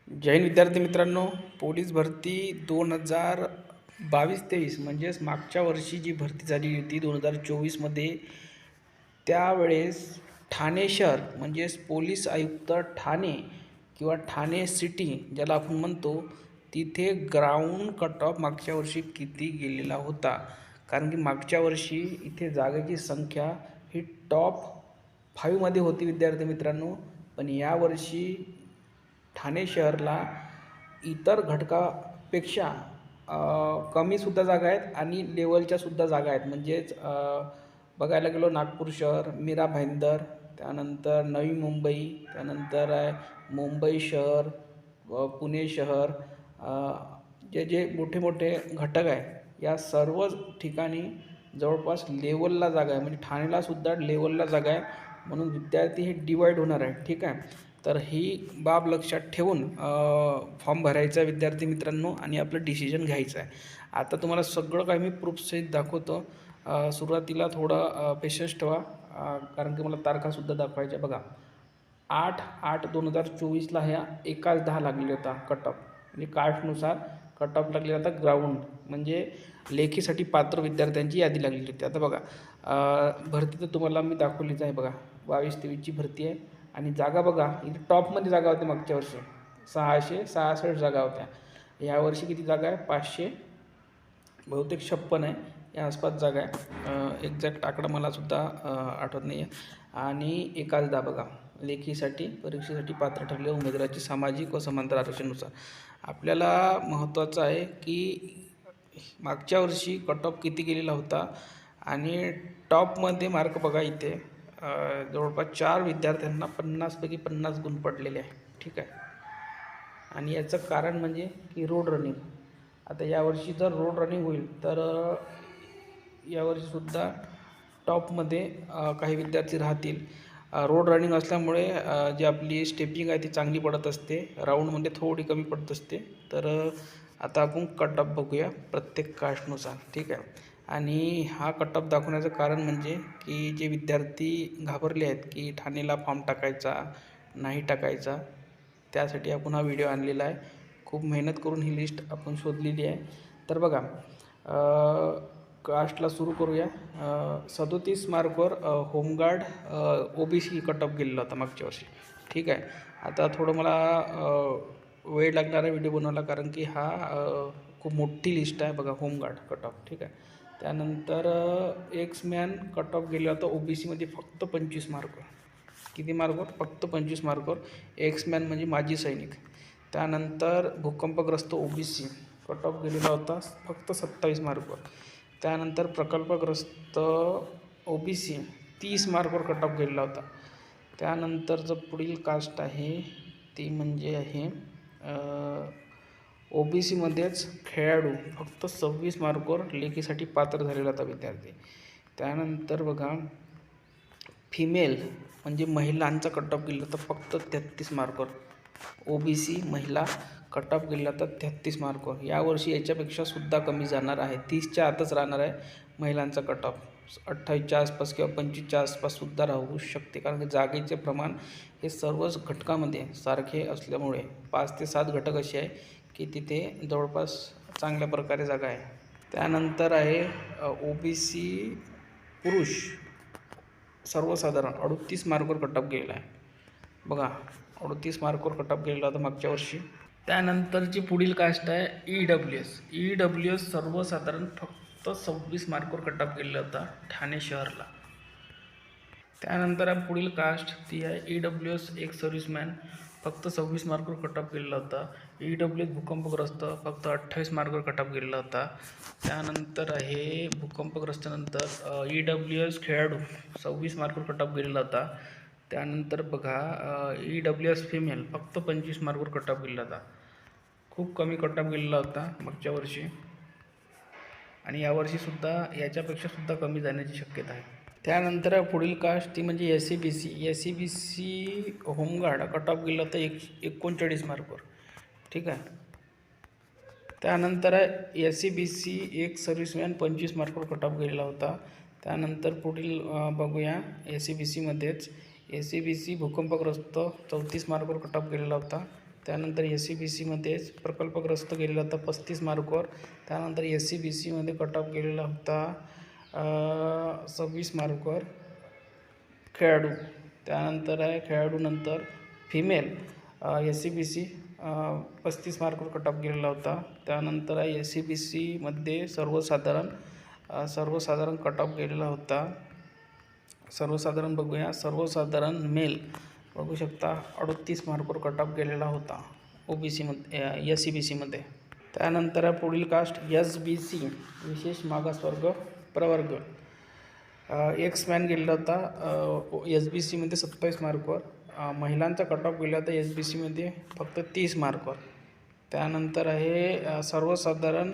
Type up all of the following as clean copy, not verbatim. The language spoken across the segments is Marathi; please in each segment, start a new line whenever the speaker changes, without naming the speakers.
जय हिंद विद्यार्थी मित्रांनो. पोलीस भरती 2022-23 म्हणजेच मागच्या वर्षी जी भरती झाली होती 2024मध्ये, त्यावेळेस ठाणे शहर म्हणजेच पोलीस आयुक्त ठाणे किंवा ठाणे सिटी ज्याला आपण म्हणतो, तिथे ग्राउंड कट ऑफ मागच्या वर्षी किती गेलेला होता. कारण की मागच्या वर्षी इथे जागेची संख्या ही टॉप 5मध्ये होती विद्यार्थी मित्रांनो. पण यावर्षी ठाणे शहरला इतर घटकापेक्षा कमीसुद्धा जागा आहेत आणि लेवलच्यासुद्धा जागा आहेत. म्हणजेच बघायला गेलो नागपूर शहर, मीरा भाईंदर, त्यानंतर नवी मुंबई, त्यानंतर मुंबई शहर, पुणे शहर, जे जे मोठे मोठे घटक आहे या सर्व ठिकाणी जवळपास लेवलला जागा आहे. म्हणजे ठाणेलासुद्धा लेवलला जागा आहे, म्हणून विद्यार्थी हे डिवाईड होणार आहे. ठीक आहे, तर ही बाब लक्षात ठेवून फॉर्म भरायचा आहे विद्यार्थी मित्रांनो आणि आपलं डिसिजन घ्यायचं आहे. आता तुम्हाला सगळं काही मी प्रूफसहित दाखवतो. सुरुवातीला थोडं पेशन्स ठेवा, कारण की मला तारखासुद्धा दाखवायच्या. बघा, 8/8/2024ला ह्या 1:10 लागलेला होता कट ऑफ, म्हणजे कास्टनुसार कट ऑफ लागलेला होता. ग्राउंड म्हणजे लेखीसाठी पात्र विद्यार्थ्यांची यादी लागलेली होती. आता बघा, भरती तर तुम्हाला मी दाखवलीच आहे. बघा, 22-23ची भरती आहे आणि जागा बघा, इथे टॉपमध्ये जागा होती मागच्या वर्षी 666 जागा होत्या. यावर्षी किती जागा आहे? 500 बहुतेक 56 आहे, या आसपास जागा आहे. एक्झॅक्ट आकडा मलासुद्धा आठवत नाही आहे. आणि 1:10 बघा, लेखीसाठी परीक्षेसाठी पात्र ठरलेल्या उमेदवाराची सामाजिक व समांतर आरक्षणानुसार. आपल्याला महत्त्वाचं आहे की मागच्या वर्षी कट ऑफ किती गेलेला होता आणि टॉपमध्ये मार्क बघा, इथे जवळपास 4 विद्यार्थ्यांना 50पैकी 50 गुण पडलेले आहे. ठीक आहे, आणि याचं कारण म्हणजे की रोड रनिंग. आता यावर्षी जर रोड रनिंग होईल तर यावर्षीसुद्धा टॉपमध्ये काही विद्यार्थी राहतील. रोड रनिंग असल्यामुळे जी आपली स्टेपिंग आहे ती चांगली पडत असते, राऊंडमध्ये थोडी कमी पडत असते. तर आता आपण कट ऑफ बघूया प्रत्येक कास्टनुसार. ठीक आहे, आणि हा कट ऑफ दाखवण्याचं कारण म्हणजे की जे विद्यार्थी घाबरले आहेत की ठाणेला फॉर्म टाकायचा नाही टाकायचा, त्यासाठी आपण हा व्हिडिओ आणलेला आहे. खूप मेहनत करून ही लिस्ट आपण शोधलेली आहे. तर बघा, कास्टला सुरू करूया. 37 मार्कवर होमगार्ड OBC कट ऑफ गेलेला होता मागच्या वर्षी. ठीक आहे, आता थोडं मला वेळ लागणार आहे व्हिडिओ बनवायला, कारण की हा खूप मोठी लिस्ट आहे. बघा, होमगार्ड कट ऑफ. ठीक आहे, त्यानंतर एक्समॅन कट ऑफ गेला होता OBCमध्ये फक्त 25 मार्कवर. किती मार्कवर? फक्त 25 मार्कवर. एक्समॅन म्हणजे माजी सैनिक. त्यानंतर भूकंपग्रस्त OBC कट ऑफ गेलेला होता फक्त 27 मार्कवर. त्यानंतर प्रकल्पग्रस्त OBC 30 मार्कवर कट ऑफ गेलेला होता. त्यानंतर जो पुढील कास्ट आहे ती म्हणजे आहे OBCमध्येच खेळाडू, फक्त 26 मार्कवर लेखीसाठी पात्र झालेला होता विद्यार्थी. त्यानंतर बघा, फिमेल म्हणजे महिलांचा कट ऑफ गेला होता फक्त 33 मार्कवर. OBC महिला कट ऑफ गेला होता 33 मार्कवर. यावर्षी याच्यापेक्षा सुद्धा कमी जाणार आहे, 30च्या आतच राहणार आहे महिलांचा कट ऑफ. 28च्या आसपास किंवा 25च्या आसपाससुद्धा राहू शकते, कारण की जागेचे प्रमाण हे सर्वच घटकामध्ये सारखे असल्यामुळे 5 ते 7 घटक असे आहे की तिथे जवळपास चांगल्या प्रकारे जागा आहे. त्यानंतर आहे OBC पुरुष सर्वसाधारण 38 मार्कवर कट ऑफ गेलेला आहे. बघा, 38 मार्कवर कट ऑफ गेलेला होता मागच्या वर्षी. त्यानंतरची पुढील कास्ट आहे EWS सर्वसाधारण फक्त 26 मार्कवर कट ऑफ गेलेला होता ठाणे शहरला. त्यानंतर पुढील कास्ट ती आहे EWS एक सर्व्हिसमॅन, फक्त 26 मार्कवर कट ऑफ गेलेला होता. EWS भूकंपग्रस्त फक्त 28 मार्कवर कट ऑफ गेलेला होता. त्यानंतर आहे भूकंपग्रस्तनंतर EWS खेळाडू 26 मार्कवर कट ऑफ गेलेला होता. त्यानंतर बघा, EWS फिमेल फक्त 25 मार्कवर कट ऑफ गेलेला होता. खूप कमी कट ऑफ गेलेला होता मागच्या वर्षी, आणि यावर्षीसुद्धा याच्यापेक्षासुद्धा कमी जाण्याची शक्यता आहे. त्यानंतर पुढील कास्ट ती म्हणजे SCBC होमगार्ड कट ऑफ गेला होता 39 मार्कवर. ठीक आहे, त्यानंतर SCBC एक सर्व्हिसमॅन 25 मार्कवर कट ऑफ गेलेला होता. त्यानंतर पुढील बघूया, SCBCमध्येच SCBC भूकंपग्रस्त 34 मार्कवर कट ऑफ गेलेला होता. त्यानंतर SCBCमध्येच प्रकल्पग्रस्त गेलेला होता 35 मार्कवर. त्यानंतर SCBCमध्ये कट ऑफ गेलेला होता 26 मार्कवर खेळाडू. त्यानंतर आहे खेळाडूनंतर फिमेल SCBC 35 मार्कवर कट ऑफ गेलेला होता. त्यानंतर आहे SCBCमध्ये सर्वसाधारण कट ऑफ गेलेला होता. सर्वसाधारण बघूया. सर्वसाधारण मेल बघू शकता 38 मार्कवर कट ऑफ गेलेला होता OBCमध्ये SCBCमध्ये. त्यानंतर पुढील कास्ट SBC विशेष मागासवर्ग प्रवर्ग. एक्समॅन गेलेला होता SBCमध्ये 27 मार्कवर. महिलांचा कट ऑफ गेला होता SBCमध्ये फक्त 30 मार्कवर. त्यानंतर आहे सर्वसाधारण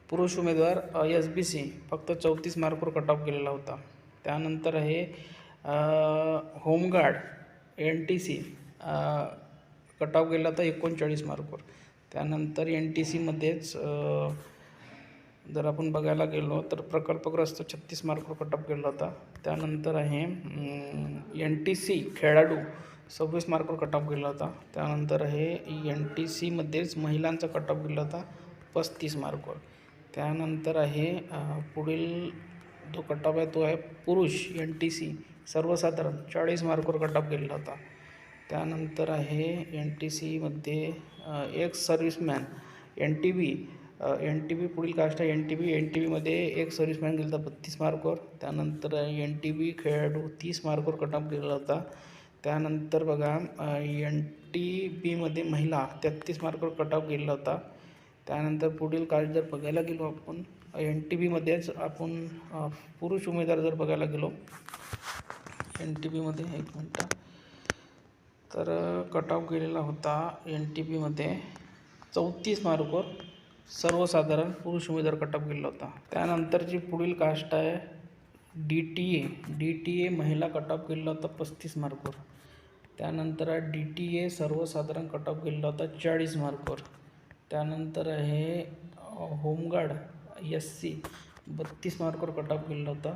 पुरुष उमेदवार SBC फक्त 34 मार्कवर कट ऑफ गेलेला होता. त्यानंतर आहे होमगार्ड NTC कट ऑफ गेला होता 39 मार्कवर. त्यानंतर NTCमध्येच जर आपण बघायला गेलो तर प्रकल्पग्रस्त 36 मार्कवर कट ऑफ गेला होता. त्यानंतर आहे NTC खेळाडू 26 मार्कवर कट ऑफ गेला होता. त्यानंतर आहे NTCमध्येच महिलांचा कट ऑफ गेला होता 35 मार्कवर. त्यानंतर आहे पुढील जो कट ऑफ आहे तो आहे पुरुष NTC सर्वसाधारण 40 मार्कवर कट ऑफ गेलेला होता. त्यानंतर आहे NTCमध्ये एक्स सर्व्हिसमॅन NTB पुढील कास्ट आहे NTBमध्ये एक सर्व्हिसमॅन गेला होता 32 मार्कवर. त्यानंतर NTB खेळाडू 30 मार्कवर कट ऑफ गेलेला होता. त्यानंतर बघा NTBमध्ये महिला 33 मार्कवर कट ऑफ गेलेला होता. त्यानंतर पुढील कास्ट जर बघायला गेलो आपण NTBमध्येच आपण पुरुष उमेदवार जर बघायला गेलो NTBमध्ये एक मिनटं तर कट ऑफ गेलेला होता NTBमध्ये 34 मार्कवर सर्वसाधारण पुरुष उमेदवार कट ऑफ गेलेला होता. त्यानंतरची पुढील कास्ट आहे DTA महिला कट ऑफ गेलेला होता 35 मार्कवर. त्यानंतर DTA सर्वसाधारण कट ऑफ गेलेला होता 40 मार्कवर. त्यानंतर आहे होमगार्ड SC 32 मार्कवर कट ऑफ गेलेला होता.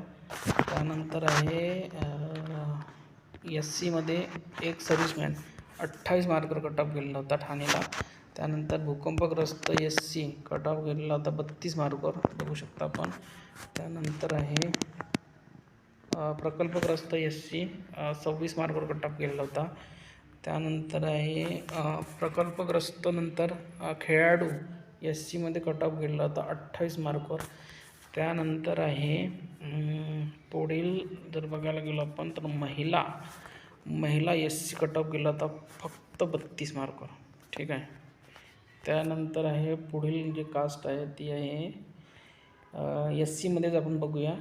त्यानंतर आहे SCमध्ये एक सर्व्हिसमॅन 28 मार्कवर कट ऑफ गेलेला होता ठाणेला. त्यानंतर भूकंपग्रस्त SC कट ऑफ गेलेला होता 32 मार्कवर बघू शकता आपण. त्यानंतर आहे प्रकल्पग्रस्त SC 26 मार्कवर कट ऑफ गेलेला होता. त्यानंतर आहे प्रकल्पग्रस्त नंतर खेळाडू SCमध्ये कट ऑफ गेलेला होता 28 मार्कवर. त्यानंतर आहे पुढील जर बघायला गेलो आपण तर महिला SC कट ऑफ गेला होता फक्त 32 मार्कवर. ठीक आहे. त्यानंतर आहे पुढील जे कास्ट आहे ती आहे SCमध्येच आपण बघूया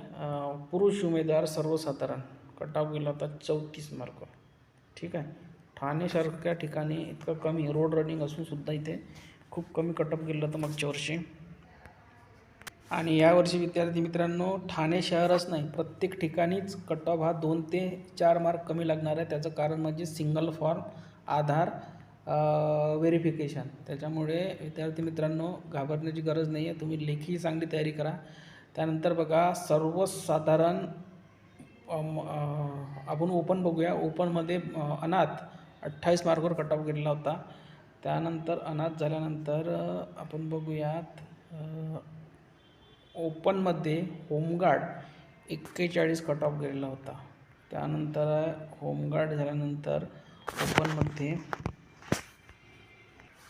पुरुष उमेदवार सर्वसाधारण कट ऑफ गेला होता 34 मार्कवर. ठीक आहे. ठाणेसारख्या ठिकाणी इतकं कमी रोड रनिंग असूनसुद्धा इथे खूप कमी कट ऑफ गेलं होतं मागच्या वर्षी. आणि यावर्षी विद्यार्थी मित्रांनो ठाणे शहरच नाही प्रत्येक ठिकाणीच कट ऑफ हा 2 ते 4 मार्क कमी लागणार आहे. त्याचं कारण म्हणजे सिंगल फॉर्म आधार व्हेरिफिकेशन. त्याच्यामुळे विद्यार्थी मित्रांनो घाबरण्याची गरज नाही आहे. तुम्ही लेखी चांगली तयारी करा. त्यानंतर बघा सर्वसाधारण आपण ओपन बघूया. ओपनमध्ये अनाथ 28 मार्कवर कट ऑफ गेलेला होता. त्यानंतर अनाथ झाल्यानंतर आपण बघूयात ओपनमध्ये होमगार्ड 41 कट ऑफ गेलेला होता. त्यानंतर होमगार्ड झाल्यानंतर ओपनमध्ये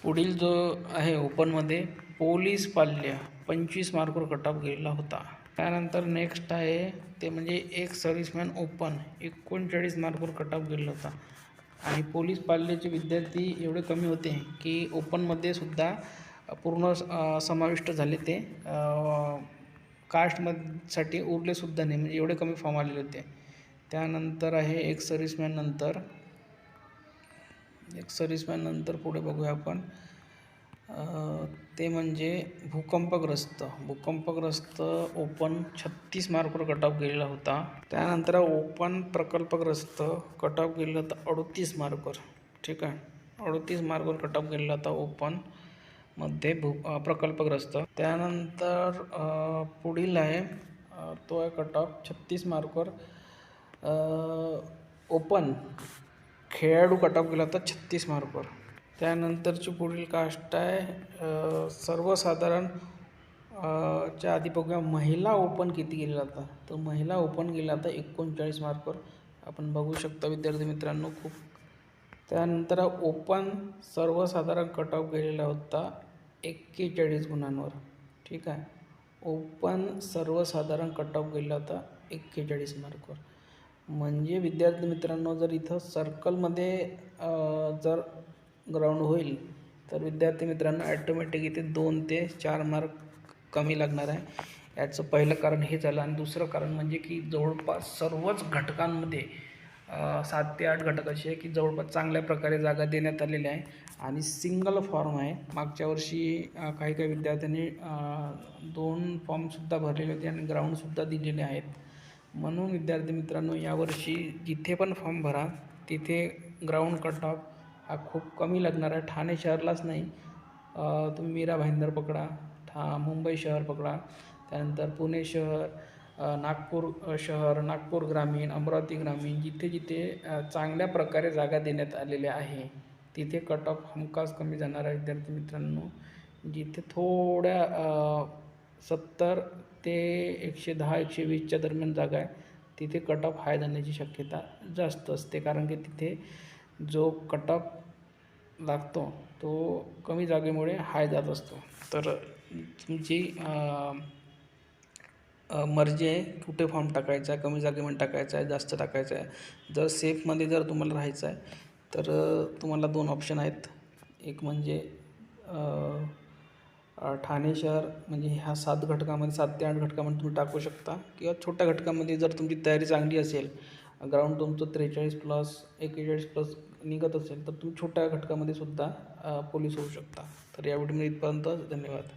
पुढील जो आहे ओपनमध्ये पोलीस पाल्य 25 मार्कवर कट ऑफ गेलेला होता. त्यानंतर नेक्स्ट आहे ते म्हणजे एक सर्व्हिसमॅन ओपन 39 मार्कवर कट ऑफ गेलेला होता. आणि पोलीस पाल्याचे विद्यार्थी एवढे कमी होते की ओपनमध्ये सुद्धा पूर्ण समाविष्ट झाले. ते कास्टसाठी उरलेसुद्धा नाही म्हणजे एवढे कमी फॉर्म आलेले होते. त्यानंतर आहे एक सर्व्हिसमॅन नंतर पुढे बघूया आपण ते म्हणजे भूकंपग्रस्त ओपन 36 मार्कवर कट ऑफ गेलेला होता. त्यानंतर ओपन प्रकल्पग्रस्त कट ऑफ गेलेला होता 38 मार्कवर. ठीक आहे. 38 मार्कवर कट ऑफ गेलेला होता ओपनमध्ये प्रकल्पग्रस्त. त्यानंतर पुढील आहे तो आहे कट ऑफ 36 मार्कवर ओपन खेळाडू कट ऑफ गेला होता 36 मार्कवर. त्यानंतरची पुढील कास्ट आहे सर्वसाधारण च्या आधी बघूया महिला ओपन किती केलं जातं. तर महिला ओपन केलं जातं 39 मार्कवर. आपण बघू शकता विद्यार्थी मित्रांनो खूप. त्यानंतर ओपन सर्वसाधारण कट ऑफ गेलेला होता 41 गुणांवर. ठीक आहे. ओपन सर्वसाधारण कट ऑफ गेला होता 41 मार्कवर. म्हणजे विद्यार्थी मित्रांनो जर इथं सर्कलमध्ये जर ग्राउंड होईल तर विद्यार्थी मित्रांनो ॲटोमॅटिक इथे 2 ते 4 मार्क कमी लागणार आहे. याचं पहिलं कारण हे झालं. आणि दुसरं कारण म्हणजे की जवळपास सर्वच घटकांमध्ये 7 ते 8 घटक असे आहे की जवळपास चांगल्या प्रकारे जागा देण्यात आलेल्या आहे आणि सिंगल फॉर्म आहे. मागच्या वर्षी काही काही विद्यार्थ्यांनी 2 फॉर्मसुद्धा भरलेले होते आणि ग्राउंडसुद्धा दिलेले आहेत. म्हणून विद्यार्थी मित्रांनो यावर्षी जिथे पण फॉर्म भरा तिथे ग्राउंड कट ऑफ हा खूप कमी लागणार आहे. ठाणे शहरलाच नाही, तुम्ही मीरा भाईंदर पकडा, मुंबई शहर पकडा, त्यानंतर पुणे शहर, नागपूर शहर, नागपूर ग्रामीण, अमरावती ग्रामीण, जिथे जिथे चांगल्या प्रकारे जागा देण्यात आलेल्या आहे तिथे कट ऑफ हमखास कमी जाणार आहे विद्यार्थी मित्रांनो. जिथे थोड्या 70 ते 110 120च्या दरम्यान जागा आहे तिथे कट ऑफ हाय जाण्याची शक्यता जास्त असते. कारण की तिथे जो कट ऑफ लागतो तो कमी जागेमुळे हाय जात असतो. तर तुमची मर्जी आहे कुठे फॉर्म टाकायचा आहे, कमी जागेमध्ये टाकायचा आहे, जास्त टाकायचा आहे. जर सेफमध्ये जर तुम्हाला राहायचं आहे तर तुम्हाला 2 ऑप्शन आहेत. एक म्हणजे ठाणे शहर म्हणजे ह्या 7 घटकामध्ये 7 ते 8 घटकामध्ये तुम्ही टाकू शकता. किंवा छोट्या घटकामध्ये जर तुमची तयारी चांगली असेल, ग्राउंड तुमचं 43+ 41+ निघत असेल तर तुम्ही छोट्या घटकामध्ये सुद्धा पोलीस होऊ शकता. तर या व्हिडिओमध्ये इथपर्यंत. धन्यवाद.